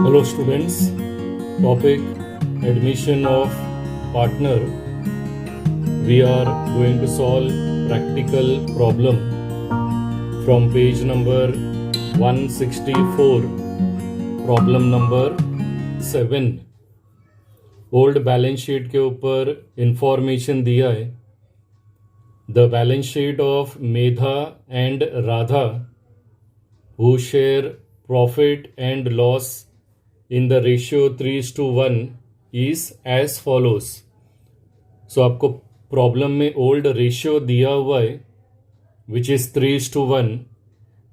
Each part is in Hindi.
Hello students, topic admission of partner. We are going to solve practical problem from page number 164, problem number 7. Old balance sheet के ऊपर इंफॉर्मेशन दिया है. The balance sheet of Medha and Radha who share profit and loss in the ratio 3:1 is as follows. So आपको प्रॉब्लम में ओल्ड रेशियो दिया हुआ है विच इज 3:1.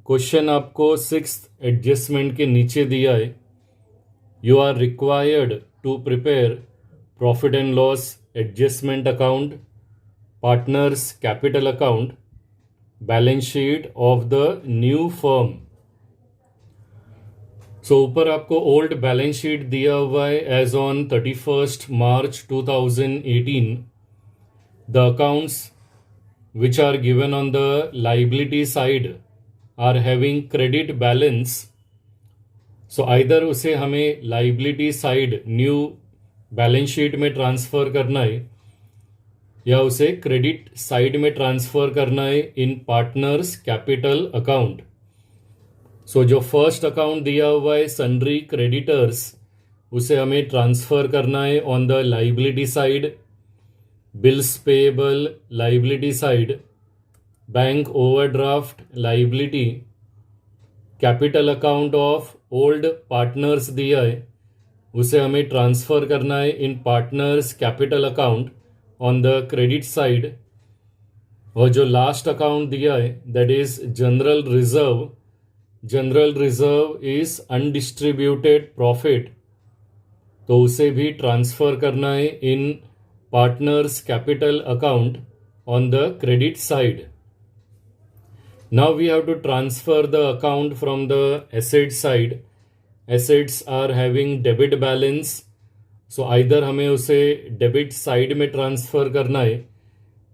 क्वेश्चन आपको सिक्स्थ एडजस्टमेंट के नीचे दिया है. You are required to prepare profit and loss adjustment account, partners capital account, balance sheet of the new firm. So ऊपर आपको ओल्ड बैलेंस शीट दिया हुआ है as on 31st March 2018. The accounts which are given on the liability side are having credit balance. So either उसे हमें liability side new balance sheet में ट्रांसफ़र करना है या उसे क्रेडिट साइड में ट्रांसफ़र करना है इन पार्टनर्स कैपिटल अकाउंट. सो जो फर्स्ट अकाउंट दिया हुआ है सन्ड्री क्रेडिटर्स, उसे हमें ट्रांसफ़र करना है on the liability side. Bills payable liability side, bank overdraft liability, capital account of old partners दिया है, उसे हमें ट्रांसफ़र करना है in partners capital account on the credit side. और जो लास्ट अकाउंट दिया है that is general reserve. General reserve is undistributed profit, तो उसे भी ट्रांसफ़र करना है in partners capital account on the credit side. Now we have to transfer the account from the asset side. Assets are having debit balance, so either हमें उसे डेबिट साइड में ट्रांसफ़र करना है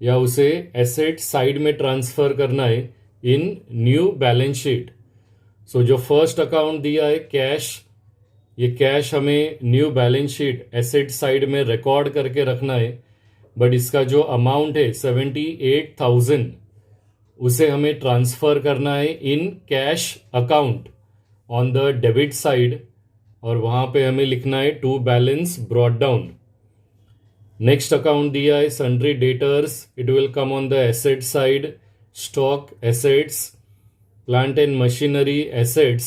या उसे एसेट साइड में ट्रांसफ़र करना है इन न्यू बैलेंस शीट. सो जो फर्स्ट अकाउंट दिया है कैश, ये कैश हमें new balance sheet asset side में रिकॉर्ड करके रखना है. बट इसका जो अमाउंट है 78,000, उसे हमें ट्रांसफ़र करना है in cash account on the debit side, और वहाँ पे हमें लिखना है to balance brought down. Next account दिया है sundry debtors. It will come on the asset side. Stock assets, plant and machinery assets,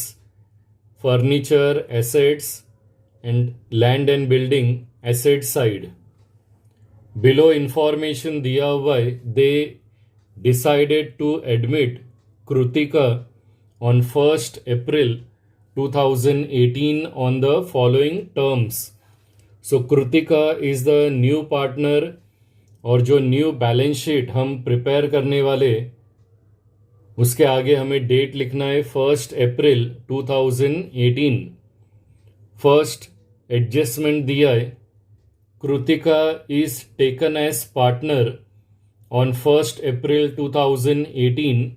furniture assets, and land and building asset side. Below information दिया हुआ है. They decided to admit Krutika on 1st April 2018 on the following terms. So Krutika is the new partner, और जो न्यू बैलेंस शीट हम प्रिपेयर करने वाले उसके आगे हमें डेट लिखना है 1 अप्रैल 2018. फर्स्ट एडजस्टमेंट दिया है. Kritika is taken as partner on 1 April 2018.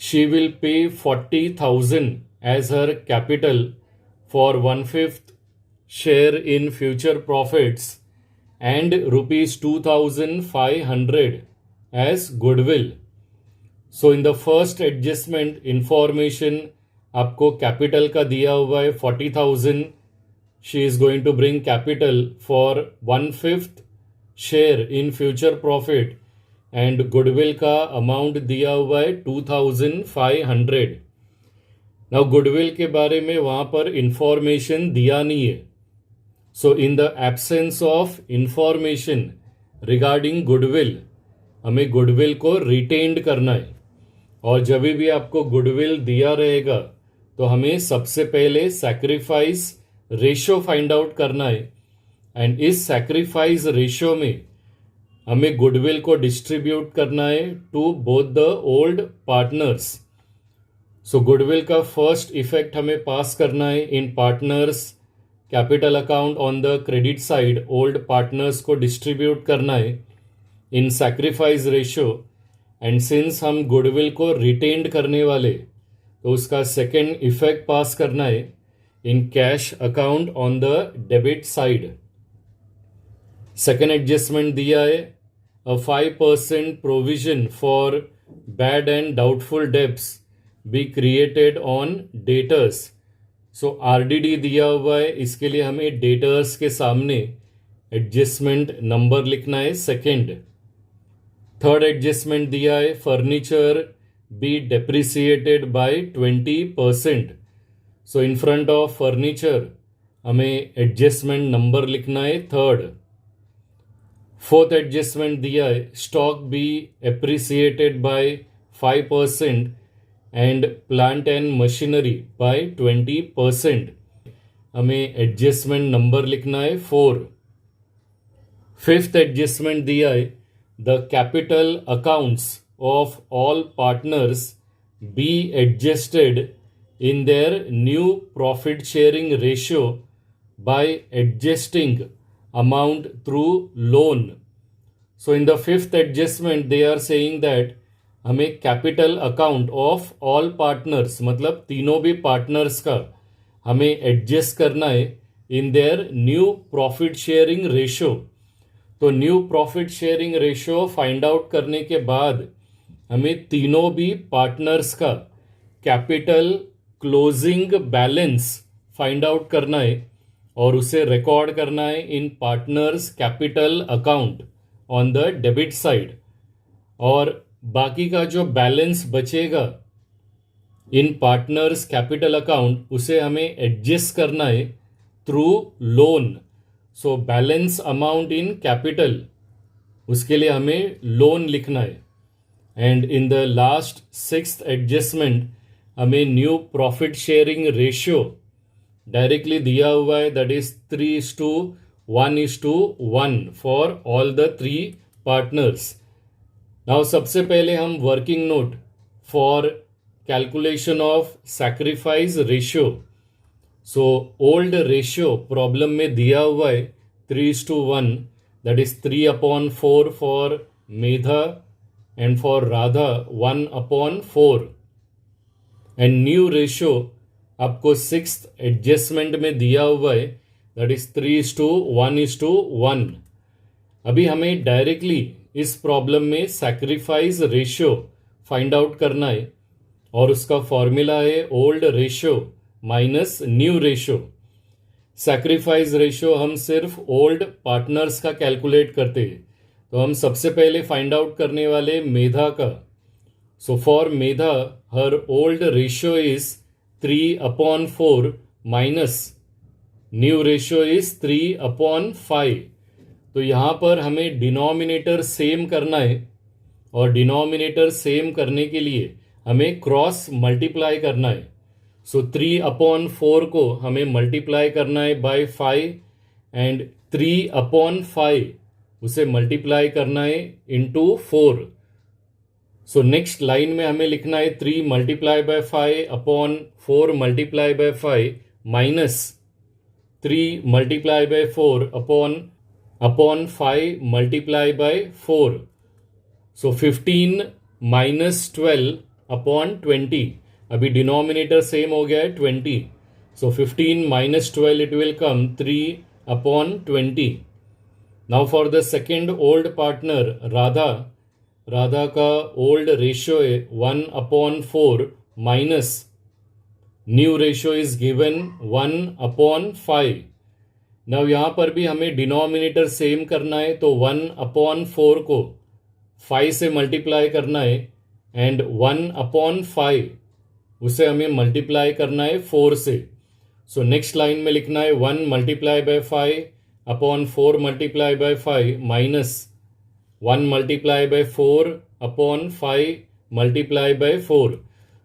She will pay 40,000 as her capital for 1/5 share in future profits and ₹2,500 as goodwill. So in the first adjustment information आपको कैपिटल का दिया हुआ है 40,000. She is going to bring capital for 1/5 share in future profit, and goodwill का अमाउंट दिया हुआ है 2,500. नाउ गुडविल के बारे में वहाँ पर इंफॉर्मेशन दिया नहीं है. So in the absence of information regarding goodwill, हमें गुडविल को रिटेन्ड करना है. और जब भी आपको गुडविल दिया रहेगा तो हमें सबसे पहले सैक्रिफाइस रेशो फाइंड आउट करना है. एंड इस सैक्रिफाइस रेशो में हमें गुडविल को डिस्ट्रीब्यूट करना है to both the old partners. So goodwill का फर्स्ट इफेक्ट हमें पास करना है in partners capital account on the credit side. Old partners को डिस्ट्रीब्यूट करना है in sacrifice ratio. And since हम गुडविल को रिटेन्ड करने वाले, तो उसका सेकेंड इफेक्ट पास करना है in cash account on the debit side. Second adjustment दिया है a 5% provision for bad and doubtful debts be created on debtors. So RDD दिया हुआ है, इसके लिए हमें डेटर्स के सामने एडजस्टमेंट नंबर लिखना है सेकंड. थर्ड एडजस्टमेंट दिया है furniture be depreciated by 20%. So in front of furniture हमें एडजस्टमेंट नंबर लिखना है थर्ड. फोर्थ एडजस्टमेंट दिया है stock be appreciated by 5% and plant and machinery by 20%. हमें एडजस्टमेंट नंबर लिखना है 4. फिफ्थ एडजस्टमेंट दिया है the capital accounts of all partners be adjusted in their new profit sharing ratio by adjusting amount through loan. So in the fifth adjustment they are saying that हमें capital account of all partners मतलब तीनों भी पार्टनर्स का हमें एडजस्ट करना है in their new profit sharing ratio. तो new profit sharing ratio find out करने के बाद हमें तीनों भी पार्टनर्स का capital closing balance find out करना है और उसे रिकॉर्ड करना है in partners capital account on the debit side. और बाकी का जो बैलेंस बचेगा इन पार्टनर्स कैपिटल अकाउंट उसे हमें एडजस्ट करना है through loan. So balance amount in capital उसके लिए हमें लोन लिखना है. And in the last sixth adjustment हमें new profit sharing ratio directly दिया हुआ है that is 3:1:1 for all the three partners. Now सबसे पहले हम working note for calculation of sacrifice ratio. So old ratio problem में दिया हुआ है 3:1 that is 3/4 for Medha and for Radha 1/4. And new ratio आपको सिक्स्थ एडजस्टमेंट में दिया हुआ है दैट इज 3:1:1. अभी हमें डायरेक्टली इस प्रॉब्लम में सैक्रिफाइस रेशियो फाइंड आउट करना है और उसका फॉर्मूला है old ratio minus new ratio. Sacrifice ratio हम सिर्फ ओल्ड पार्टनर्स का कैलकुलेट करते हैं, तो हम सबसे पहले फाइंड आउट करने वाले मेधा का. So for Medha her old ratio is 3/4 minus new ratio is 3/5. तो यहाँ पर हमें डिनोमिनेटर सेम करना है और डिनोमिनेटर सेम करने के लिए हमें क्रॉस मल्टीप्लाई करना है. सो 3/4 को हमें मल्टीप्लाई करना है बाय 5 एंड 3/5 उसे मल्टीप्लाई करना है इंटू 4. सो नेक्स्ट लाइन में हमें लिखना है 3 multiply by 5/4 multiply by 5 minus 3 multiply by 4 upon 5 multiply bye 4. So 15 minus 12/20. अभी डिनोमिनेटर सेम हो गया है 20. सो 15 minus 12 it will come 3/20. Now for the second old partner Radha का ओल्ड रेशियो है 1/4 minus new ratio is given 1/5. Now यहाँ पर भी हमें डिनोमिनेटर सेम करना है, तो 1/4 को 5 से मल्टीप्लाई करना है एंड 1/5 उसे हमें मल्टीप्लाई करना है 4 से. सो नेक्स्ट लाइन में लिखना है 1 multiply by 5/4 multiply by 5 minus 1 multiply by 4/5 multiply by 4.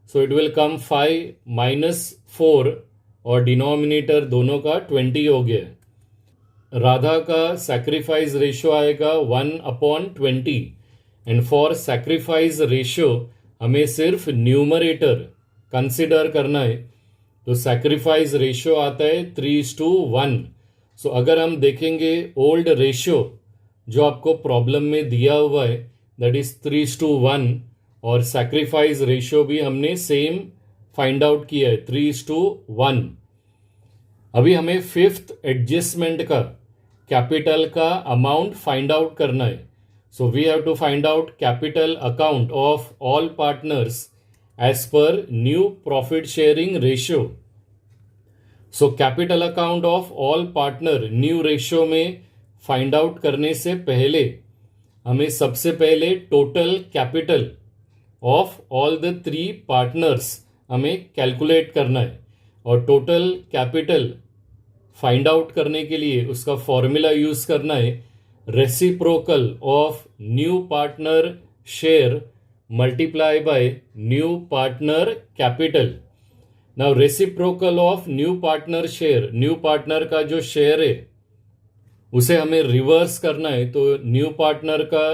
So it will come 5 minus 4 और डिनोमिनेटर दोनों का 20 हो गया. राधा का सैक्रिफाइस रेशियो आएगा 1/20 एंड फॉर सैक्रिफाइस रेशियो हमें सिर्फ न्यूमरेटर कंसिडर करना है, तो सैक्रिफाइस रेशियो आता है 3:1. सो अगर हम देखेंगे ओल्ड रेशियो जो आपको प्रॉब्लम में दिया हुआ है दैट इज 3:1 और सैक्रिफाइस रेशियो भी हमने सेम फाइंड आउट किया है 3:1. अभी हमें फिफ्थ एडजस्टमेंट का कैपिटल का अमाउंट फाइंड आउट करना है. So we have to find out capital account of all partners as per new profit sharing ratio. So capital account of all partner new ratio में फाइंड आउट करने से पहले हमें सबसे पहले total capital of all the three partners हमें कैलकुलेट करना है. और टोटल कैपिटल फाइंड आउट करने के लिए उसका फॉर्मूला यूज करना है reciprocal of new partner share multiply by new partner capital. Now reciprocal of new partner share, new partner का जो शेयर है उसे हमें रिवर्स करना है. तो न्यू पार्टनर का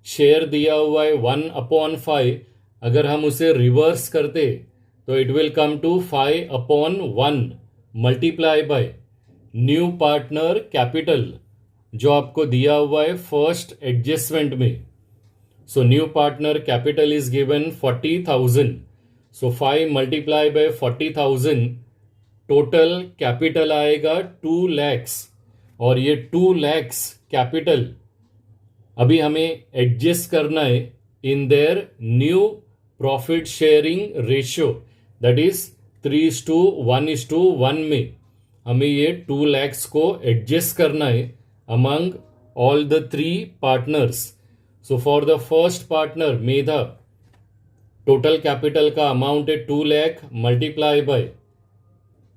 शेयर दिया हुआ है 1/5. अगर हम उसे रिवर्स करते तो it will come to 5/1 multiply by new partner capital जो आपको दिया हुआ है फर्स्ट एडजस्टमेंट में. So new partner capital is given 40,000. So 5 multiply by 40,000, total capital आएगा 2 lakhs. और ये 2 lakhs कैपिटल अभी हमें एडजस्ट करना है in their new profit sharing ratio, that is 3:1:1 में हमें ये 2 lakhs को एडजस्ट करना है among all the three partners. So for the first partner Medha, total capital का अमाउंट है 2 lakh मल्टीप्लाई बाय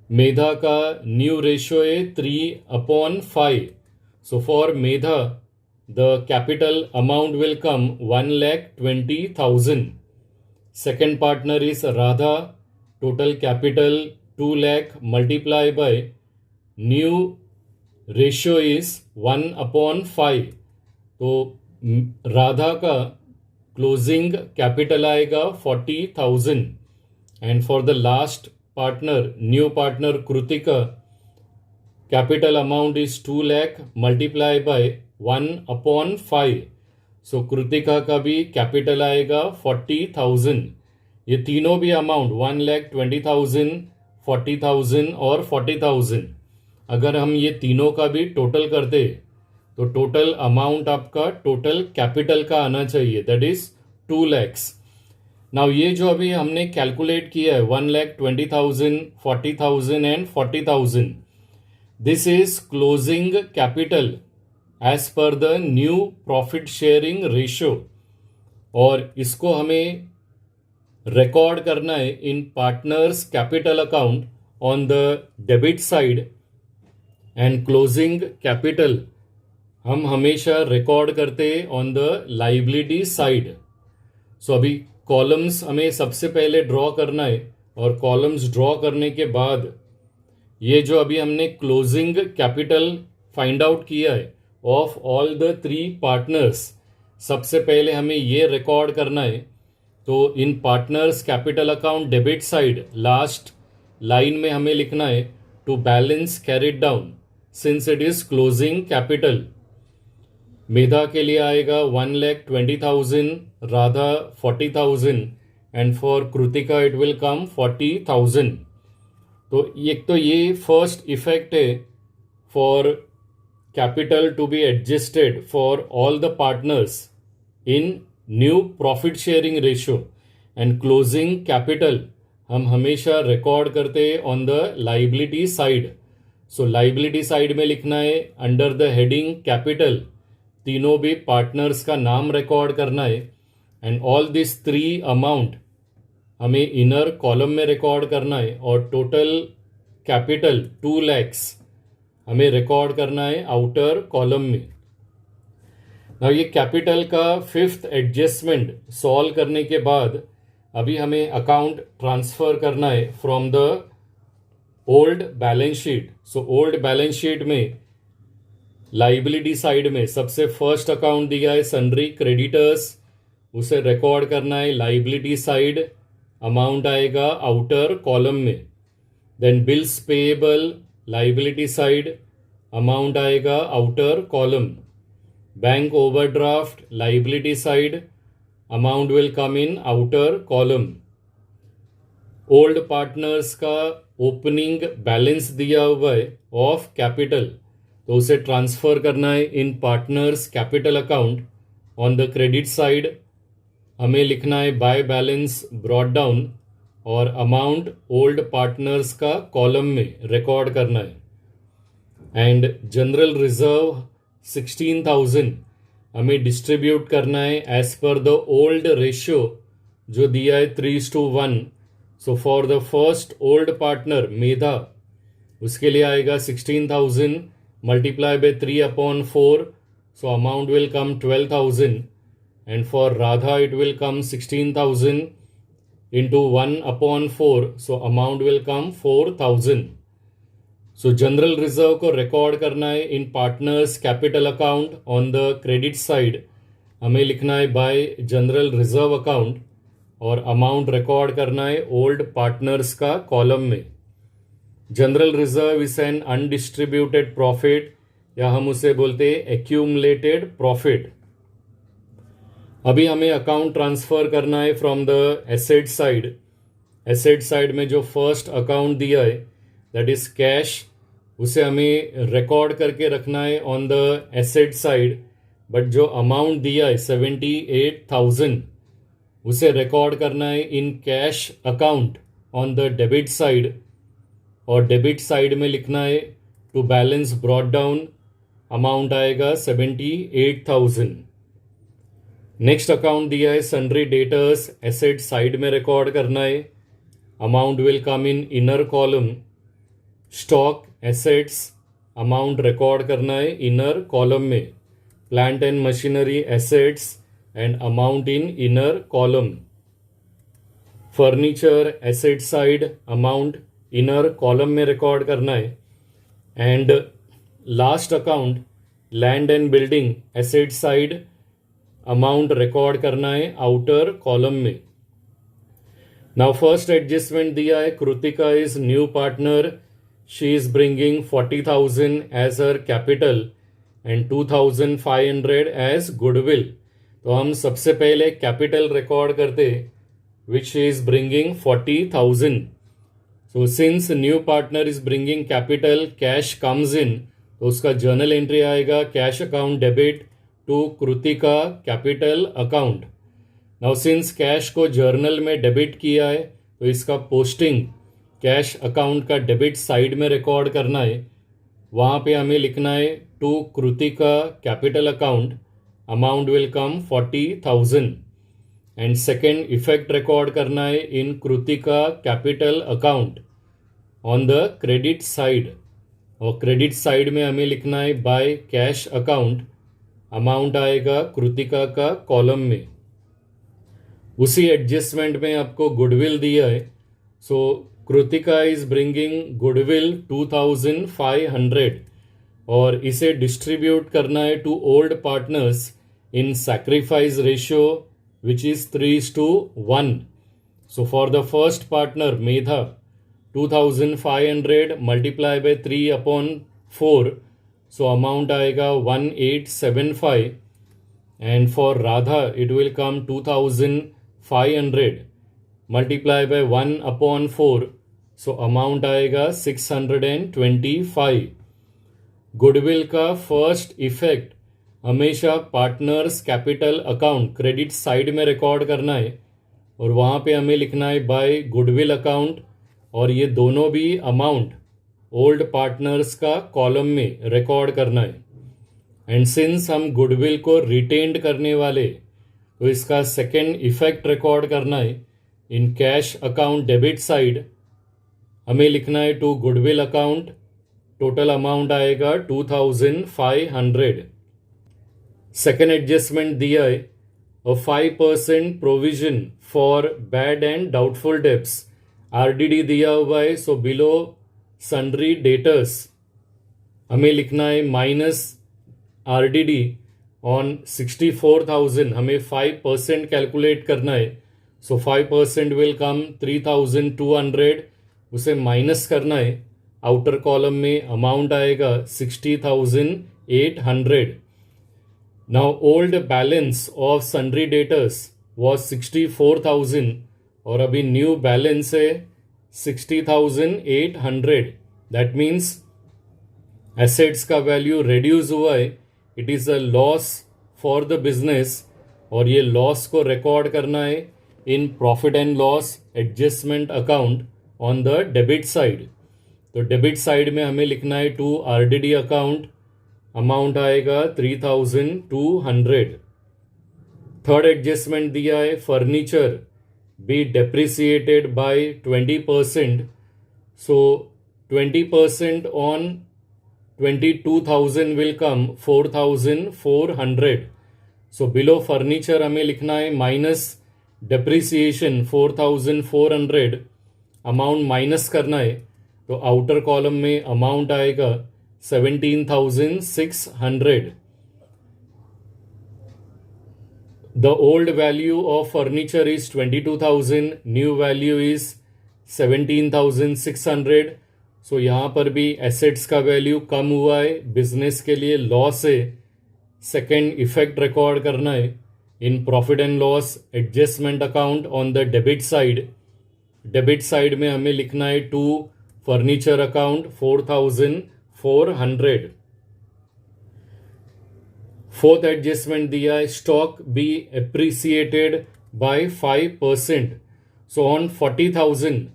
मेधा का न्यू रेशियो है 3/5. So for Medha the capital amount will come 1,20,000. Second partner is Radha, total capital 2 lakh multiply by new ratio is 1/5. तो राधा का क्लोजिंग कैपिटल आएगा 40,000. And for the last partner new partner Kritika, capital amount is 2 lakh multiply by 1/5. सो कृतिका का भी कैपिटल आएगा 40,000. ये तीनों भी अमाउंट 1,20,000, 40,000 और 40,000. अगर हम ये तीनों का भी टोटल करते तो टोटल अमाउंट आपका टोटल कैपिटल का आना चाहिए, दैट इज 2 lakhs. नाउ ये जो अभी हमने कैलकुलेट किया है 1,20,000, 40,000 and 40,000, this is closing capital as per the new profit sharing ratio. और इसको हमें रिकॉर्ड करना है in partners capital account on the debit side, and closing capital हम हमेशा रिकॉर्ड करते हैं on the liability side. So अभी कॉलम्स हमें सबसे पहले ड्रॉ करना है. और कॉलम्स ड्रॉ करने के बाद ये जो अभी हमने क्लोजिंग कैपिटल फाइंड आउट किया है of all the three partners, सबसे पहले हमें ये रिकॉर्ड करना है. तो in partners capital account debit side last line में हमें लिखना है to balance carried down since it is closing capital. Medha के लिए आएगा 1,20,000, Radha 40,000 and for Kritika it will come 40,000. तो एक तो ये फर्स्ट इफेक्ट है for capital to be adjusted for all the partners in new profit sharing ratio. And closing capital हम हमेशा रिकॉर्ड करते हैं on the liability side. So liability side में लिखना है अंडर द हेडिंग कैपिटल, तीनों भी पार्टनर्स का नाम रिकॉर्ड करना है. एंड ऑल दिस 3 अमाउंट हमें इनर कॉलम में रिकॉर्ड करना है. और टोटल कैपिटल 2 lakhs हमें रिकॉर्ड करना है आउटर कॉलम में. नाउ ये कैपिटल का फिफ्थ एडजस्टमेंट सॉल्व करने के बाद अभी हमें अकाउंट ट्रांसफर करना है from the old balance sheet. So old balance sheet में लाइबिलिटी साइड में सबसे फर्स्ट अकाउंट दिया है सन्ड्री क्रेडिटर्स, उसे रिकॉर्ड करना है लाइबिलिटी साइड, अमाउंट आएगा आउटर कॉलम में. Then bills payable liability side, amount आएगा outer column. Bank overdraft liability side, amount will come in outer column. Old partners का ओपनिंग बैलेंस दिया हुआ है ऑफ कैपिटल, तो उसे ट्रांसफर करना है in partners capital account. On the credit side हमें लिखना है बाय बैलेंस ब्रॉट डाउन, और अमाउंट ओल्ड पार्टनर्स का कॉलम में रिकॉर्ड करना है। एंड जनरल रिजर्व 16,000 हमें डिस्ट्रीब्यूट करना है as per the old ratio जो दिया है 3:1। सो for the first old partner Medha, उसके लिए आएगा 16,000 multiply by 3/4, so amount will come 12,000, and for Radha it will come 16,000 into 1/4, so amount will come 4,000. So general reserve को रिकॉर्ड करना है in partners capital account. On the credit side हमें लिखना है बाय जनरल रिजर्व अकाउंट, और अमाउंट रिकॉर्ड करना है ओल्ड पार्टनर्स का कॉलम में। General reserve is an undistributed profit, या हम उसे बोलते हैं एक्यूमुलेटेड प्रॉफिट। अभी हमें अकाउंट ट्रांसफर करना है from the asset side. Asset side में जो फर्स्ट अकाउंट दिया है दैट इज कैश, उसे हमें रिकॉर्ड करके रखना है on the asset side. But जो अमाउंट दिया है 78,000 उसे रिकॉर्ड करना है in cash account on the debit side, और डेबिट साइड में लिखना है to balance brought down, amount आएगा 78,000। नेक्स्ट अकाउंट दिया है सन्ड्री डेटर्स, एसेट साइड में रिकॉर्ड करना है, amount will come in inner column. Stock assets amount record करना है इनर कॉलम में। Plant and machinery assets and amount in inner column. Furniture asset side amount inner column में रिकॉर्ड करना है। And last account land and building asset side amount record करना है आउटर कॉलम में। नाउ फर्स्ट एडजस्टमेंट दिया है Kritika is new partner, she is bringing 40,000 as her capital and 2,500 as goodwill. तो हम सबसे पहले कैपिटल रिकॉर्ड करते which is bringing 40,000। So since new partner is bringing capital, cash comes इन, तो उसका जर्नल एंट्री आएगा cash account debit to Kritika capital account. Now since cash को जर्नल में डेबिट किया है तो इसका पोस्टिंग कैश अकाउंट का डेबिट साइड में रिकॉर्ड करना है। वहाँ पे हमें लिखना है to Kritika capital account, amount will come 40,000। And second effect record करना है in Kritika capital account on the credit side, और क्रेडिट साइड में हमें लिखना है बाय कैश अकाउंट, अमाउंट आएगा कृतिका का कॉलम में। उसी एडजस्टमेंट में आपको गुडविल दिया है। So Kritika is bringing goodwill 2,500, और इसे डिस्ट्रीब्यूट करना है to old partners in sacrifice ratio which is 3:1। So for the first partner Medha 2,500 multiply by 3/4, so amount आएगा 1,875। And for Radha it will come 2,500 multiply by 1/4, so amount आएगा 625। गुडविल का फर्स्ट इफेक्ट हमेशा partners capital account credit side में रिकॉर्ड करना है, और वहाँ पे हमें लिखना है बाय गुडविल अकाउंट, और ये दोनों भी अमाउंट ओल्ड पार्टनर्स का कॉलम में रिकॉर्ड करना है। एंड सिंस हम गुडविल को रिटेन्ड करने वाले, तो इसका सेकेंड इफेक्ट रिकॉर्ड करना है in cash account debit side. हमें लिखना है to goodwill account, total amount आएगा 2,500। सेकेंड एडजस्टमेंट दिया है a 5% provision for bad and doubtful debts, RDD दिया हुआ है। सो बिलो सन्ड्री डेटर्स हमें लिखना है माइनस आरडीडी ऑन 64,000, हमें 5% कैलकुलेट करना है। सो 5% विल कम 3,200, उसे माइनस करना है आउटर कॉलम में, अमाउंट आएगा 60,800। Now old balance of sundry debtors was 64,000, और अभी न्यू बैलेंस है 60,800. दैट मीन्स एसेट्स का वैल्यू रिड्यूस हुआ है, it is a loss for the business, और ये लॉस को रिकॉर्ड करना है in profit and loss adjustment account on the debit side. तो डेबिट साइड में हमें लिखना है टू आरडीडी अकाउंट, अमाउंट आएगा 3,200। थर्ड एडजस्टमेंट दिया है furniture be depreciated by 20%, so 20% on 22,000 will come 4,400। So below furniture हमें लिखना है माइनस डेप्रिसिएशन 4,400, अमाउंट माइनस करना है, तो आउटर कॉलम में अमाउंट आएगा 17,600। The old value of furniture is 22,000, new value is 17,600। सो यहाँ पर भी एसेट्स का वैल्यू कम हुआ है, बिजनेस के लिए लॉस है, सेकेंड इफेक्ट रिकॉर्ड करना है in profit and loss adjustment account on the debit side. Debit side में हमें लिखना है to furniture account 4,400। Fourth adjustment दिया है stock be appreciated by 5%। So on 40,000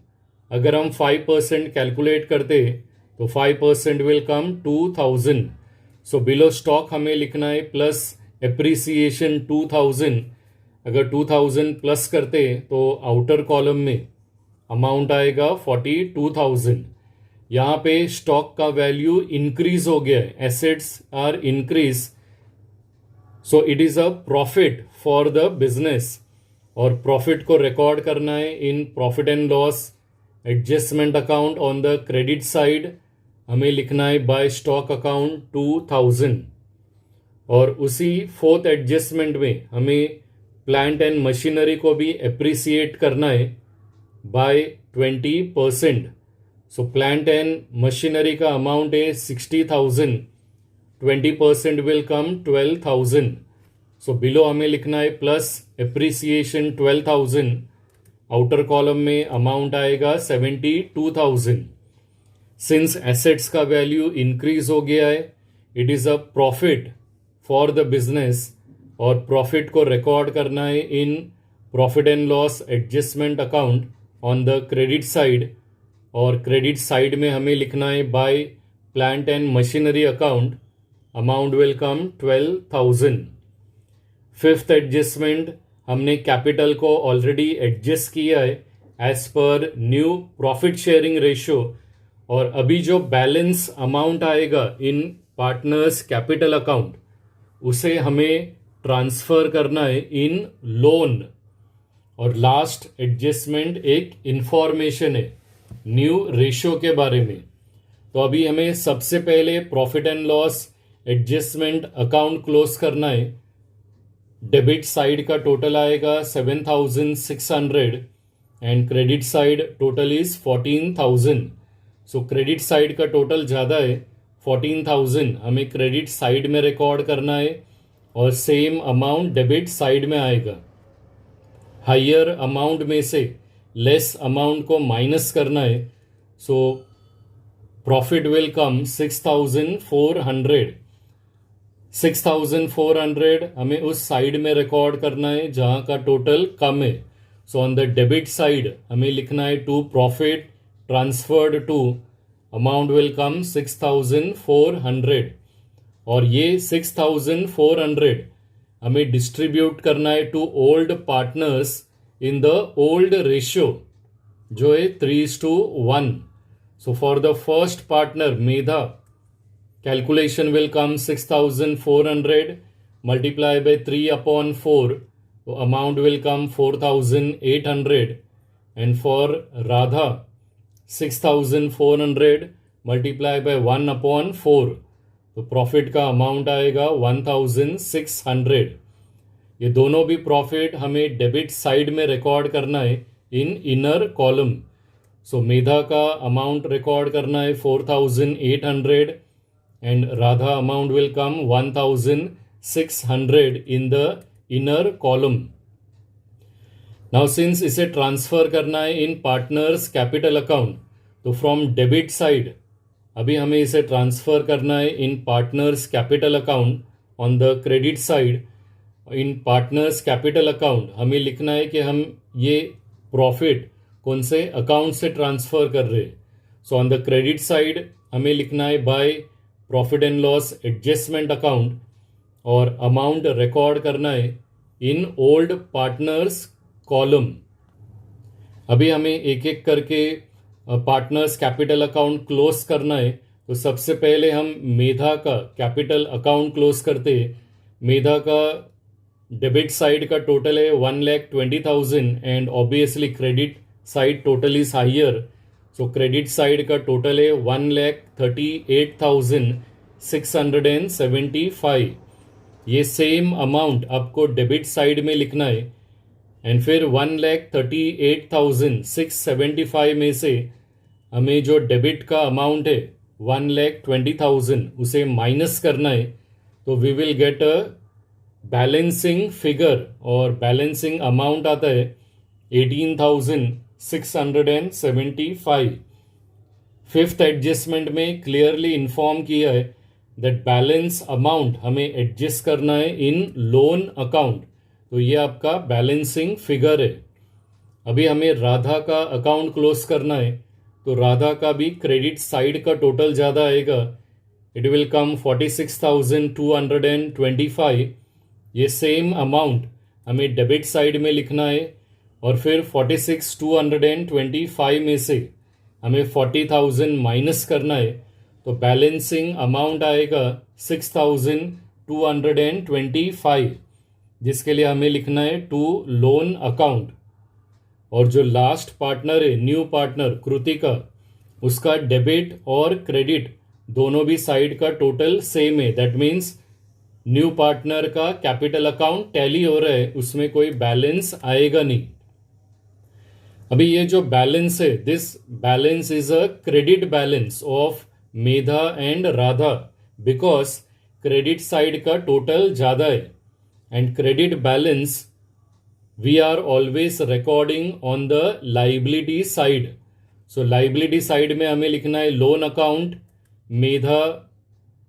अगर हम 5% कैलकुलेट करते तो 5% will come 2,000। So below stock हमें लिखना है प्लस एप्रिसिएशन 2,000, अगर 2,000 प्लस करते तो आउटर कॉलम में अमाउंट आएगा 42,000। यहाँ पे स्टॉक का वैल्यू इंक्रीज हो गया है, assets are increase, so it is a profit for the business, और प्रॉफिट को रिकॉर्ड करना है in profit and loss adjustment account on the credit side, हमें लिखना है बाय स्टॉक अकाउंट 2,000। और उसी फोर्थ एडजस्टमेंट में हमें प्लांट एंड मशीनरी को भी एप्रिसिएट करना है by 20%। So plant and machinery का अमाउंट है 60,000, 20% विल कम 12,000। सो बिलो हमें लिखना है प्लस एप्रिसिएशन 12,000, आउटर कॉलम में अमाउंट आएगा 72,000। सिंस एसेट्स का वैल्यू इंक्रीज हो गया है, it is a profit for the business, और प्रॉफिट को रिकॉर्ड करना है in profit and loss adjustment account on the credit side, और क्रेडिट साइड में हमें लिखना है by plant and machinery account, amount will come 12,000। Fifth adjustment, हमने कैपिटल को ऑलरेडी एडजस्ट किया है as per new profit sharing ratio, और अभी जो बैलेंस अमाउंट आएगा इन पार्टनर्स कैपिटल अकाउंट उसे हमें ट्रांसफर करना है इन लोन। और लास्ट एडजस्टमेंट एक इंफॉर्मेशन है न्यू रेशियो के बारे में। तो अभी हमें सबसे पहले profit and loss adjustment account close करना है। डेबिट साइड का टोटल आएगा 7,600 and credit side total is 14,000। So credit side का टोटल ज़्यादा है 14,000, हमें क्रेडिट साइड में रिकॉर्ड करना है, और सेम अमाउंट डेबिट साइड में आएगा। हायर अमाउंट में से लेस अमाउंट को माइनस करना है, सो प्रॉफिट विल कम 6,400। 6,400 हमें उस साइड में रिकॉर्ड करना है जहां का टोटल कम है। So on the debit side हमें लिखना है to profit transferred to, amount will come 6,400, और ये 6,400 हमें डिस्ट्रीब्यूट करना है to old partners in the old ratio जो है 3:1। सो for the first partner Medha, calculation will come 6,400 multiply by 3/4, तो amount will come 4,800, and for Radha 6,400 multiply by 1/4, तो प्रॉफिट का अमाउंट आएगा 1,600। ये दोनों भी प्रॉफिट हमें डेबिट साइड में रिकॉर्ड करना है इन इनर कॉलम। सो मेधा का अमाउंट रिकॉर्ड करना है 4,800 and Radha amount will come 1,600 in the inner column. Now since इसे ट्रांसफर करना है इन पार्टनर्स कैपिटल अकाउंट, तो फ्रॉम डेबिट साइड अभी हमें इसे ट्रांसफर करना है in partners capital account. On the credit side in partners capital account हमें लिखना है कि हम ये प्रॉफिट कौन से अकाउंट से ट्रांसफर कर रहे हैं। सो ऑन द क्रेडिट साइड हमें लिखना है by profit and loss adjustment account, और अमाउंट रिकॉर्ड करना है इन ओल्ड पार्टनर्स कॉलम। अभी हमें एक एक करके पार्टनर्स कैपिटल अकाउंट क्लोज करना है। तो सबसे पहले हम मेधा का कैपिटल अकाउंट क्लोज करते हैं। मेधा का डेबिट साइड का टोटल है 1,20,000 and obviously credit side total is higher. So credit side का टोटल है 1,38,675। ये सेम अमाउंट आपको डेबिट साइड में लिखना है, एंड फिर 1,38,675 में से हमें जो डेबिट का अमाउंट है 1,20,000 उसे माइनस करना है। तो we will get a balancing figure, और बैलेंसिंग अमाउंट आता है 18,675। फिफ्थ एडजस्टमेंट में क्लियरली इन्फॉर्म किया है दैट बैलेंस अमाउंट हमें एडजस्ट करना है इन लोन अकाउंट। तो ये आपका बैलेंसिंग फिगर है। अभी हमें राधा का अकाउंट क्लोज करना है। तो राधा का भी क्रेडिट साइड का टोटल ज़्यादा आएगा, इट विल कम 46,225। ये सेम अमाउंट हमें डेबिट साइड में लिखना है, और फिर 46,225 में से हमें 40,000 माइनस करना है। तो बैलेंसिंग अमाउंट आएगा 6,225, जिसके लिए हमें लिखना है टू लोन अकाउंट। और जो लास्ट पार्टनर है न्यू पार्टनर कृतिका, उसका डेबिट और क्रेडिट दोनों भी साइड का टोटल सेम है। दैट मीन्स न्यू पार्टनर का कैपिटल अकाउंट टैली हो रहा है, उसमें कोई बैलेंस आएगा नहीं। अभी ये जो बैलेंस है, this balance is a credit balance of Medha and Radha, because credit side का टोटल ज़्यादा है, and credit balance we are always recording on the liability side. So liability side में हमें लिखना है loan account, Medha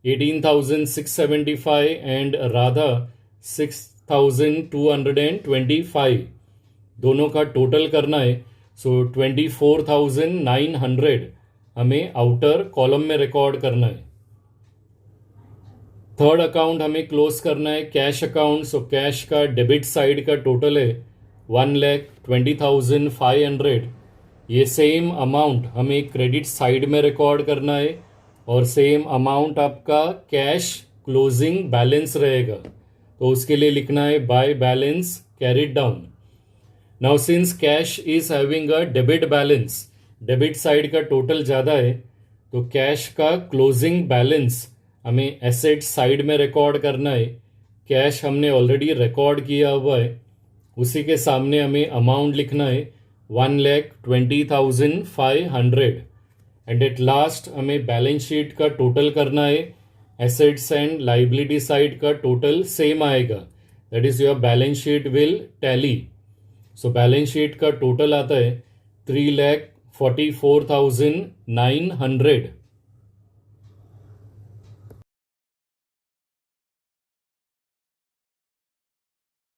18,675 and Radha 6,225, दोनों का टोटल करना है। सो 24,900 हमें आउटर कॉलम में रिकॉर्ड करना है। थर्ड अकाउंट हमें क्लोज करना है कैश अकाउंट। सो कैश का डेबिट साइड का टोटल है 1,20,500। ये सेम अमाउंट हमें क्रेडिट साइड में रिकॉर्ड करना है, और सेम अमाउंट आपका कैश क्लोजिंग बैलेंस रहेगा। तो उसके लिए लिखना है by balance carried down. Now since cash is having a debit balance, debit side का टोटल ज़्यादा है, तो कैश का क्लोजिंग बैलेंस हमें एसेट साइड में रिकॉर्ड करना है। कैश हमने ऑलरेडी रिकॉर्ड किया हुआ है, उसी के सामने हमें अमाउंट लिखना है 1,20,500, एंड एट लास्ट हमें बैलेंस शीट का टोटल करना है। एसेट्स एंड लाइबिलिटी साइड का टोटल सेम आएगा, that is your balance sheet will tally. So balance sheet का टोटल आता है 3,44,900।